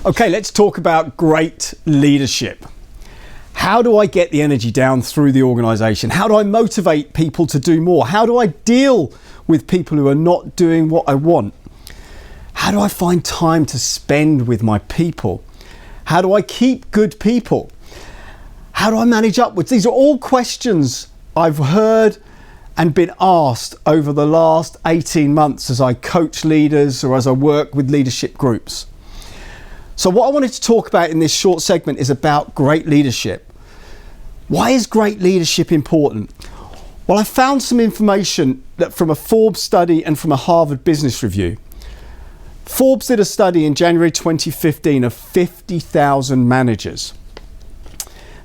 Okay, let's talk about great leadership. How do I get the energy down through the organisation? How do I motivate people to do more? How do I deal with people who are not doing what I want? How do I find time to spend with my people? How do I keep good people? How do I manage upwards? These are all questions I've heard and been asked over the last 18 months as I coach leaders or as I work with leadership groups. So what I wanted to talk about in this short segment is about great leadership. Why is great leadership important? Well, I found some information that from a Forbes study and from a Harvard Business Review. Forbes did a study in January 2015 of 50,000 managers.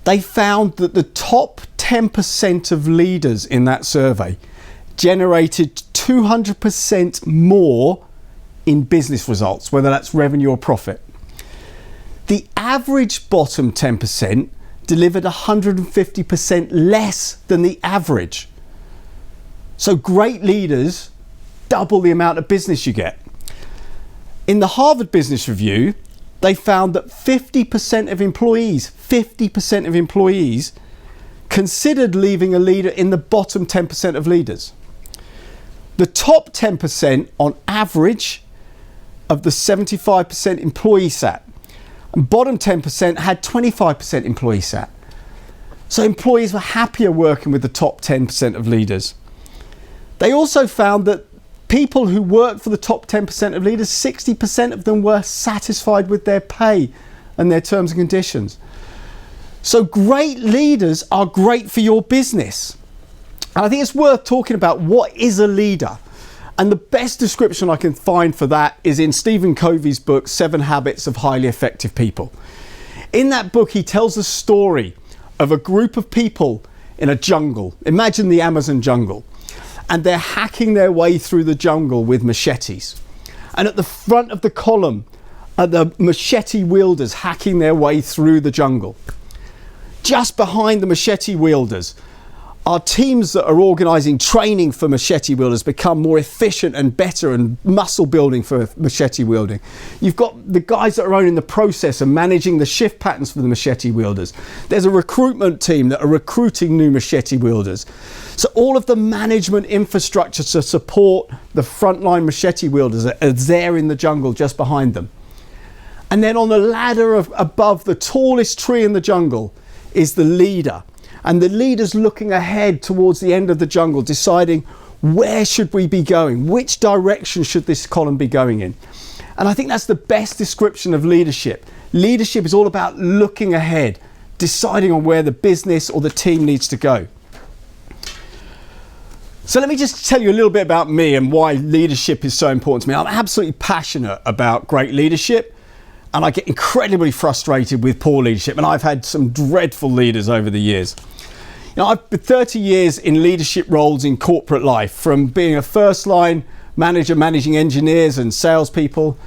They found that the top 10% of leaders in that survey generated 200% more in business results, whether that's revenue or profit. The average bottom 10% delivered 150% less than the average. So great leaders double the amount of business you get. In the Harvard Business Review, they found that 50% of employees considered leaving a leader in the bottom 10% of leaders. The top 10% on average of the 75% employee sat, and bottom 10% had 25% employee sat. So employees were happier working with the top 10% of leaders. They also found that people who worked for the top 10% of leaders, 60% of them were satisfied with their pay and their terms and conditions. So great leaders are great for your business. And I think it's worth talking about what is a leader. And the best description I can find for that is in Stephen Covey's book, 7 Habits of Highly Effective People. In that book, he tells a story of a group of people in a jungle. Imagine the Amazon jungle. And they're hacking their way through the jungle with machetes. And at the front of the column are the machete wielders hacking their way through the jungle. Just behind the machete wielders are teams that are organising training for machete wielders, become more efficient and better, and muscle building for machete wielding. You've got the guys that are owning the process and managing the shift patterns for the machete wielders. There's a recruitment team that are recruiting new machete wielders. So all of the management infrastructure to support the frontline machete wielders are there in the jungle just behind them. And then on the ladder above the tallest tree in the jungle is the leader. And the leader's looking ahead towards the end of the jungle, deciding where should we be going? Which direction should this column be going in? And I think that's the best description of leadership. Leadership is all about looking ahead, deciding on where the business or the team needs to go. So let me just tell you a little bit about me and why leadership is so important to me. I'm absolutely passionate about great leadership, and I get incredibly frustrated with poor leadership, and I've had some dreadful leaders over the years. You know, I've been 30 years in leadership roles in corporate life, from being a first line manager managing engineers and salespeople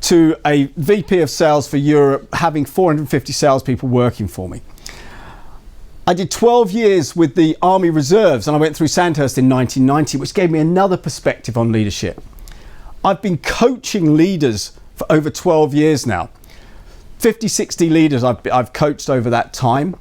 to a VP of sales for Europe, having 450 salespeople working for me. I did 12 years with the Army Reserves, and I went through Sandhurst in 1990, which gave me another perspective on leadership. I've been coaching leaders for over 12 years now. 50, 60 leaders I've coached over that time.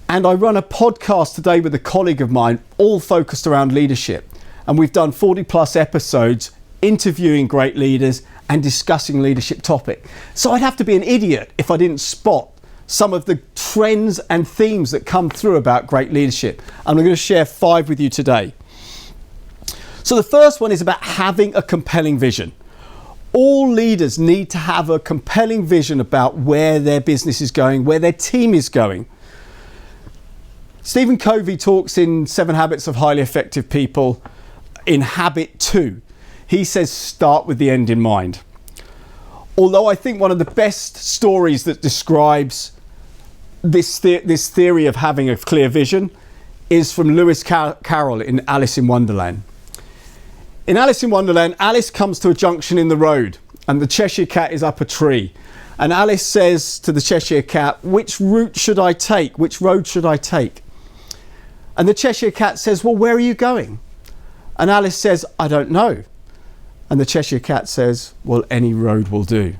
And I run a podcast today with a colleague of mine, all focused around leadership. And we've done 40 plus episodes interviewing great leaders and discussing leadership topic. So I'd have to be an idiot if I didn't spot some of the trends and themes that come through about great leadership. And I'm going to share 5 with you today. So the first one is about having a compelling vision. All leaders need to have a compelling vision about where their business is going, where their team is going. Stephen Covey talks in 7 Habits of Highly Effective People in habit 2. He says, start with the end in mind. Although I think one of the best stories that describes this theory of having a clear vision is from Lewis Carroll in Alice in Wonderland. In Alice in Wonderland, Alice comes to a junction in the road and the Cheshire Cat is up a tree. And Alice says to the Cheshire Cat, which route should I take? Which road should I take? And the Cheshire Cat says, well, where are you going? And Alice says, I don't know. And the Cheshire Cat says, well, any road will do.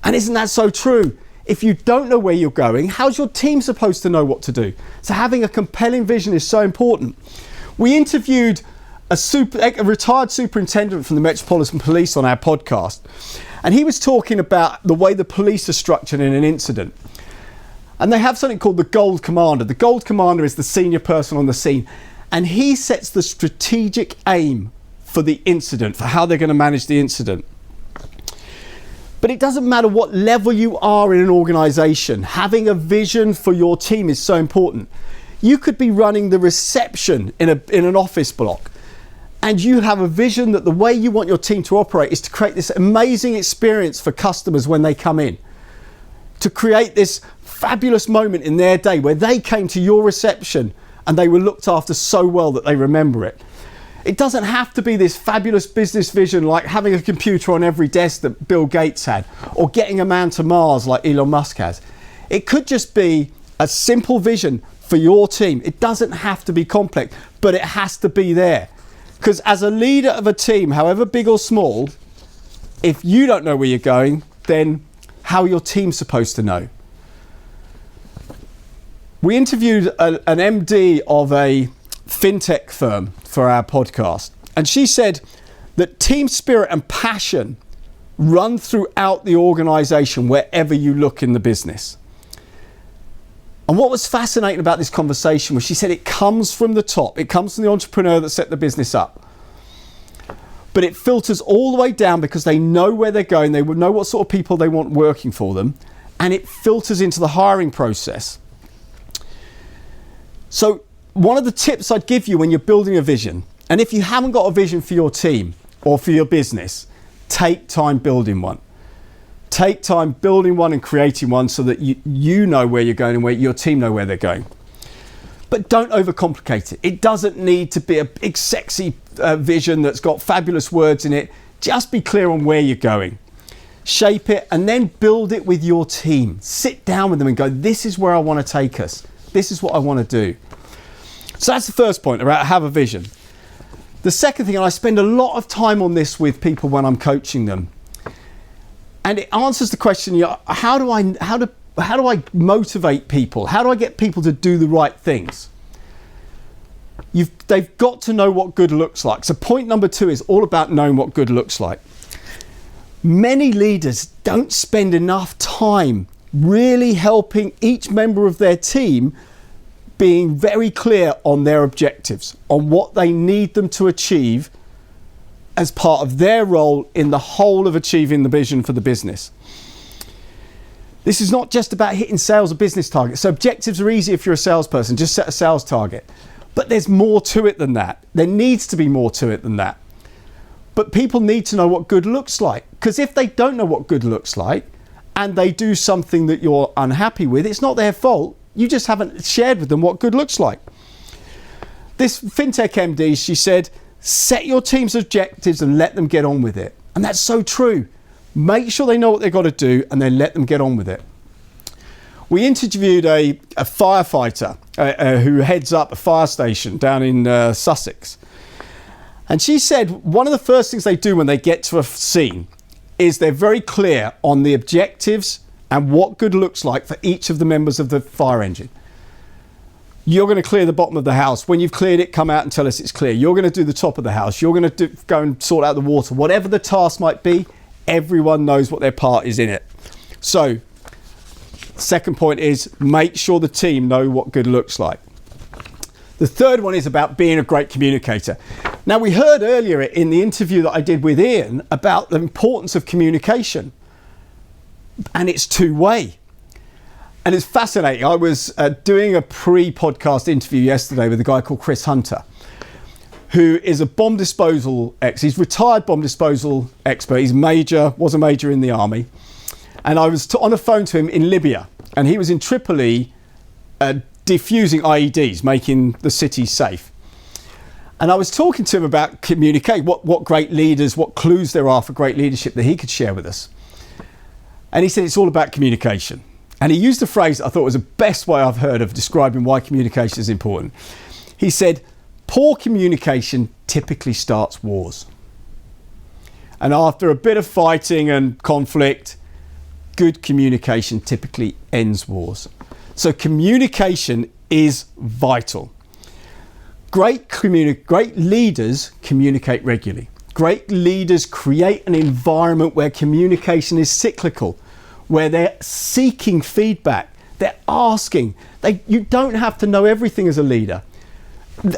And isn't that so true? If you don't know where you're going, how's your team supposed to know what to do? So having a compelling vision is so important. We interviewed a retired superintendent from the Metropolitan Police on our podcast, and he was talking about the way the police are structured in an incident. And they have something called the Gold Commander. The Gold Commander is the senior person on the scene, and he sets the strategic aim for the incident, for how they're going to manage the incident. But it doesn't matter what level you are in an organisation, having a vision for your team is so important. You could be running the reception in an office block, and you have a vision that the way you want your team to operate is to create this amazing experience for customers when they come in. To create this fabulous moment in their day where they came to your reception and they were looked after so well that they remember it. It doesn't have to be this fabulous business vision like having a computer on every desk that Bill Gates had, or getting a man to Mars like Elon Musk has. It could just be a simple vision for your team. It doesn't have to be complex, but it has to be there. Because as a leader of a team, however big or small, if you don't know where you're going, then how are your team supposed to know? We interviewed an MD of a fintech firm for our podcast, and she said that team spirit and passion run throughout the organisation wherever you look in the business. And what was fascinating about this conversation was she said it comes from the top. It comes from the entrepreneur that set the business up. But it filters all the way down because they know where they're going. They would know what sort of people they want working for them. And it filters into the hiring process. So one of the tips I'd give you when you're building a vision, and if you haven't got a vision for your team or for your business, take time building one. Take time building one and creating one so that you know where you're going and where your team know where they're going. But don't overcomplicate it. It doesn't need to be a big sexy vision that's got fabulous words in it. Just be clear on where you're going. Shape it and then build it with your team. Sit down with them and go, this is where I want to take us. This is what I want to do. So that's the first point, about have a vision. The second thing, and I spend a lot of time on this with people when I'm coaching them, and it answers the question, how do I motivate people? How do I get people to do the right things? They've got to know what good looks like. So point number 2 is all about knowing what good looks like. Many leaders don't spend enough time really helping each member of their team being very clear on their objectives, on what they need them to achieve as part of their role in the whole of achieving the vision for the business. This is not just about hitting sales or business targets. So objectives are easy if you're a salesperson, just set a sales target. But there's more to it than that. There needs to be more to it than that. But people need to know what good looks like. Because if they don't know what good looks like, and they do something that you're unhappy with, it's not their fault. You just haven't shared with them what good looks like. This fintech MD, she said, set your team's objectives and let them get on with it. And that's so true. Make sure they know what they've got to do and then let them get on with it. We interviewed a firefighter who heads up a fire station down in Sussex. And she said one of the first things they do when they get to a scene is they're very clear on the objectives and what good looks like for each of the members of the fire engine. You're going to clear the bottom of the house. When you've cleared it, come out and tell us it's clear. You're going to do the top of the house. You're going to go and sort out the water. Whatever the task might be, everyone knows what their part is in it. So, second point is make sure the team know what good looks like. The third one is about being a great communicator. Now, we heard earlier in the interview that I did with Ian about the importance of communication. And it's two-way. And it's fascinating. I was doing a pre-podcast interview yesterday with a guy called Chris Hunter, who is a bomb disposal he's retired bomb disposal expert. He's was a major in the army. And I was on the phone to him in Libya, and he was in Tripoli defusing IEDs, making the city safe. And I was talking to him about communicate, what great leaders, what clues there are for great leadership that he could share with us. And he said it's all about communication. And he used a phrase I thought was the best way I've heard of describing why communication is important. He said, poor communication typically starts wars. And after a bit of fighting and conflict, good communication typically ends wars. So communication is vital. Great leaders communicate regularly. Great leaders create an environment where communication is cyclical, where they're seeking feedback, they're asking. You don't have to know everything as a leader.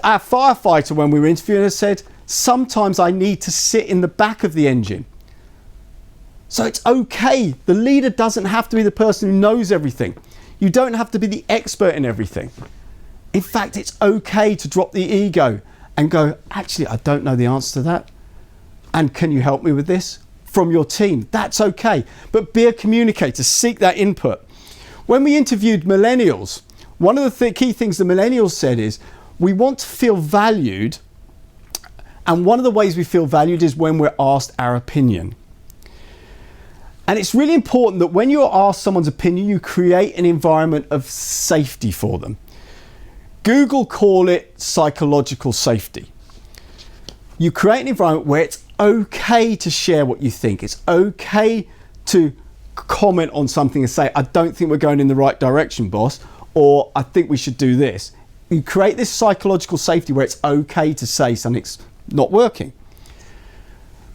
Our firefighter, when we were interviewing her, said, sometimes I need to sit in the back of the engine. So it's okay. The leader doesn't have to be the person who knows everything. You don't have to be the expert in everything. In fact, it's okay to drop the ego and go, actually, I don't know the answer to that. And can you help me with this? From your team. That's okay. But be a communicator. Seek that input. When we interviewed millennials, one of the key things the millennials said is, we want to feel valued. And one of the ways we feel valued is when we're asked our opinion. And it's really important that when you're asked someone's opinion, you create an environment of safety for them. Google call it psychological safety. You create an environment where it's okay to share what you think. It's okay to comment on something and say, I don't think we're going in the right direction, boss, or I think we should do this. You create this psychological safety where it's okay to say something's not working.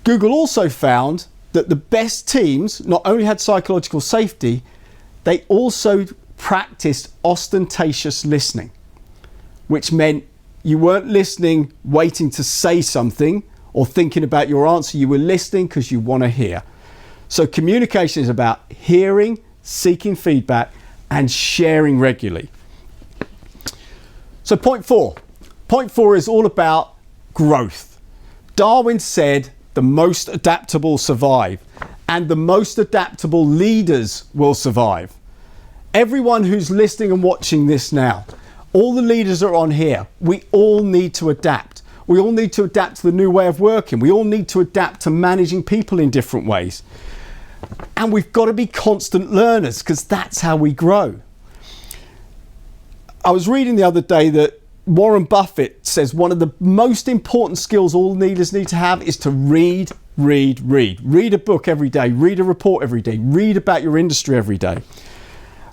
Google also found that the best teams not only had psychological safety, they also practiced ostentatious listening, which meant you weren't listening waiting to say something or thinking about your answer. You were listening because you want to hear. So communication is about hearing, seeking feedback, and sharing regularly. So point four. Point four is all about growth. Darwin said the most adaptable survive, and the most adaptable leaders will survive. Everyone who's listening and watching this now, all the leaders are on here. We all need to adapt. We all need to adapt to the new way of working. We all need to adapt to managing people in different ways. And we've got to be constant learners because that's how we grow. I was reading the other day that Warren Buffett says one of the most important skills all leaders need to have is to read. Read a book every day, read a report every day, read about your industry every day.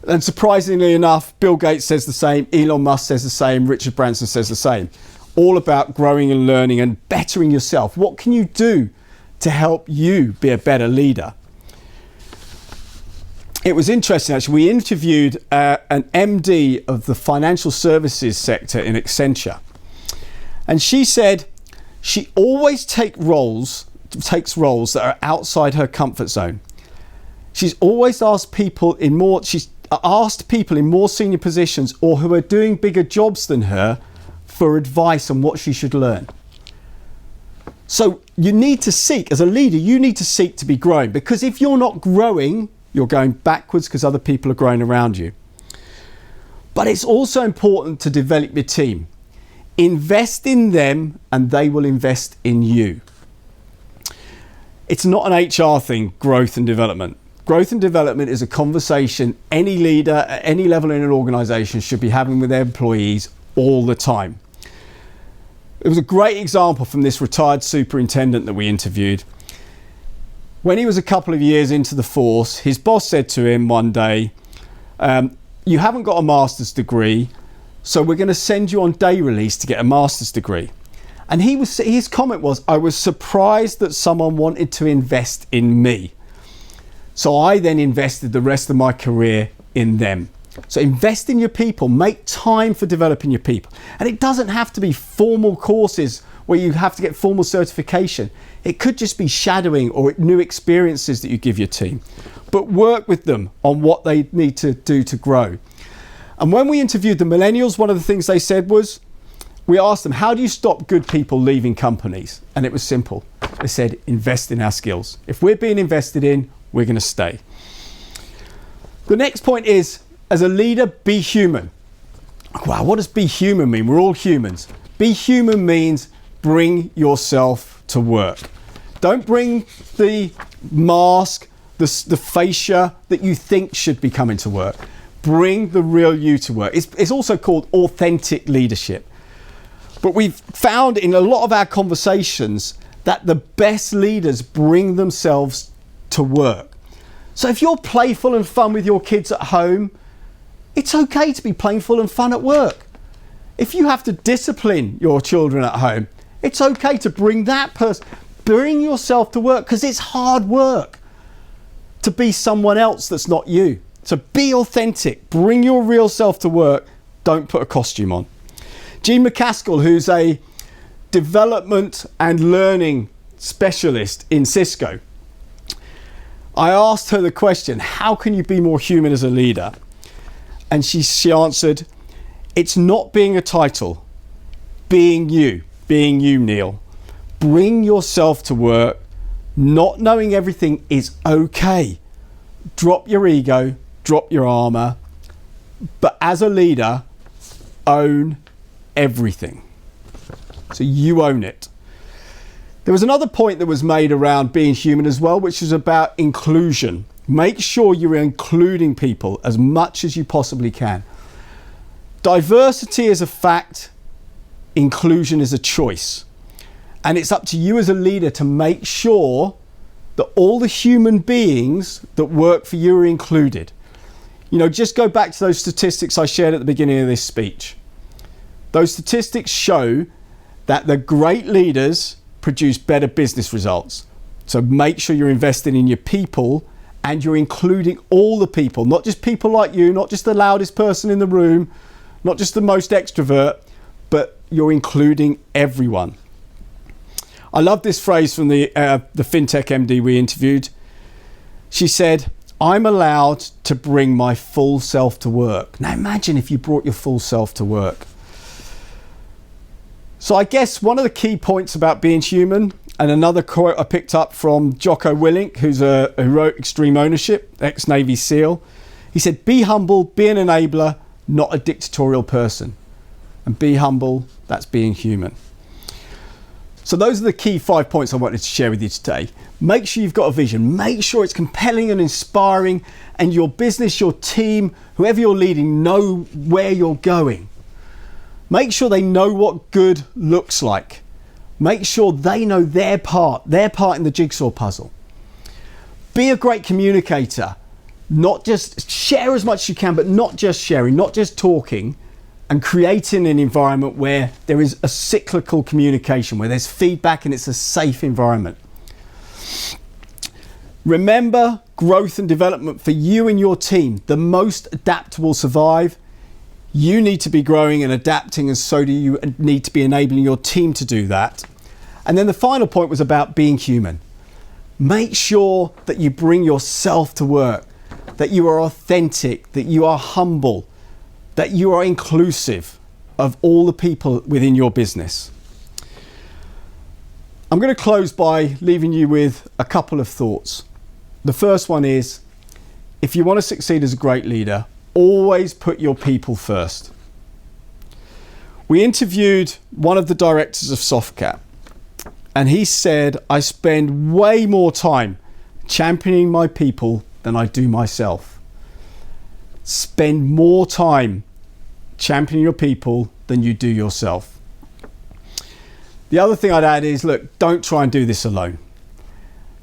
And surprisingly enough, Bill Gates says the same, Elon Musk says the same, Richard Branson says the same. All about growing and learning and bettering yourself. What can you do to help you be a better leader? It was interesting, actually. We interviewed an MD of the financial services sector in Accenture. And she said she always takes roles that are outside her comfort zone. She's always asked people in more senior positions or who are doing bigger jobs than her for advice on what she should learn. So you need to seek, as a leader, you need to seek to be growing, because if you're not growing, you're going backwards because other people are growing around you. But it's also important to develop your team. Invest in them and they will invest in you. It's not an HR thing, growth and development. Growth and development is a conversation any leader at any level in an organization should be having with their employees all the time. It was a great example from this retired superintendent that we interviewed. When he was a couple of years into the force, his boss said to him one day, you haven't got a master's degree, so we're going to send you on day release to get a master's degree. And his comment was, I was surprised that someone wanted to invest in me. So I then invested the rest of my career in them. So invest in your people, make time for developing your people. And it doesn't have to be formal courses where you have to get formal certification. It could just be shadowing or new experiences that you give your team. But work with them on what they need to do to grow. And when we interviewed the millennials, one of the things they said was, we asked them, how do you stop good people leaving companies? And it was simple. They said, invest in our skills. If we're being invested in, we're going to stay. The next point is, as a leader, be human. Wow, what does be human mean? We're all humans. Be human means bring yourself to work. Don't bring the mask, the fascia that you think should be coming to work. Bring the real you to work. It's also called authentic leadership. But we've found in a lot of our conversations that the best leaders bring themselves to work. So if you're playful and fun with your kids at home, it's okay to be playful and fun at work. If you have to discipline your children at home, it's okay to bring yourself to work, because it's hard work to be someone else that's not you. So be authentic, bring your real self to work, don't put a costume on. Jean McCaskill, who's a development and learning specialist in Cisco, I asked her the question, how can you be more human as a leader? And she answered, it's not being a title, being you, Neil. Bring yourself to work. Not knowing everything is okay. Drop your ego, drop your armor, but as a leader, own everything. So you own it. There was another point that was made around being human as well, which is about inclusion. Make sure you're including people as much as you possibly can. Diversity is a fact, inclusion is a choice. And it's up to you as a leader to make sure that all the human beings that work for you are included. You know, just go back to those statistics I shared at the beginning of this speech. Those statistics show that the great leaders produce better business results. So make sure you're investing in your people and you're including all the people, not just people like you, not just the loudest person in the room, not just the most extrovert, but you're including everyone. I love this phrase from the FinTech MD we interviewed. She said, I'm allowed to bring my full self to work. Now imagine if you brought your full self to work. So I guess one of the key points about being human, and another quote I picked up from Jocko Willink, who wrote Extreme Ownership, ex-Navy SEAL. He said, be humble, be an enabler, not a dictatorial person. And be humble, that's being human. So those are the key 5 points I wanted to share with you today. Make sure you've got a vision. Make sure it's compelling and inspiring, and your business, your team, whoever you're leading, know where you're going. Make sure they know what good looks like. Make sure they know their part in the jigsaw puzzle. Be a great communicator. Not just share as much as you can, but not just sharing, not just talking, and creating an environment where there is a cyclical communication, where there's feedback and it's a safe environment. Remember, growth and development for you and your team. The most adaptable survive. You need to be growing and adapting, and so do you need to be enabling your team to do that. And then the final point was about being human. Make sure that you bring yourself to work, that you are authentic, that you are humble, that you are inclusive of all the people within your business. I'm going to close by leaving you with a couple of thoughts. The first one is, if you want to succeed as a great leader, always put your people first. We interviewed one of the directors of Softcat, and he said, I spend way more time championing my people than I do myself. Spend more time championing your people than you do yourself. The other thing I'd add is, look, don't try and do this alone.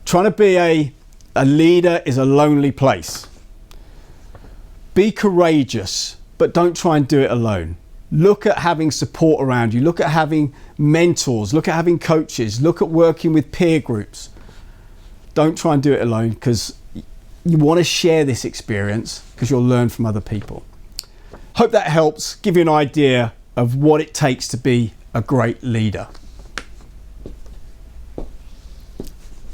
Trying to be a leader is a lonely place. Be courageous, but don't try and do it alone. Look at having support around you. Look at having mentors. Look at having coaches. Look at working with peer groups. Don't try and do it alone, because you want to share this experience, because you'll learn from other people. Hope that helps give you an idea of what it takes to be a great leader.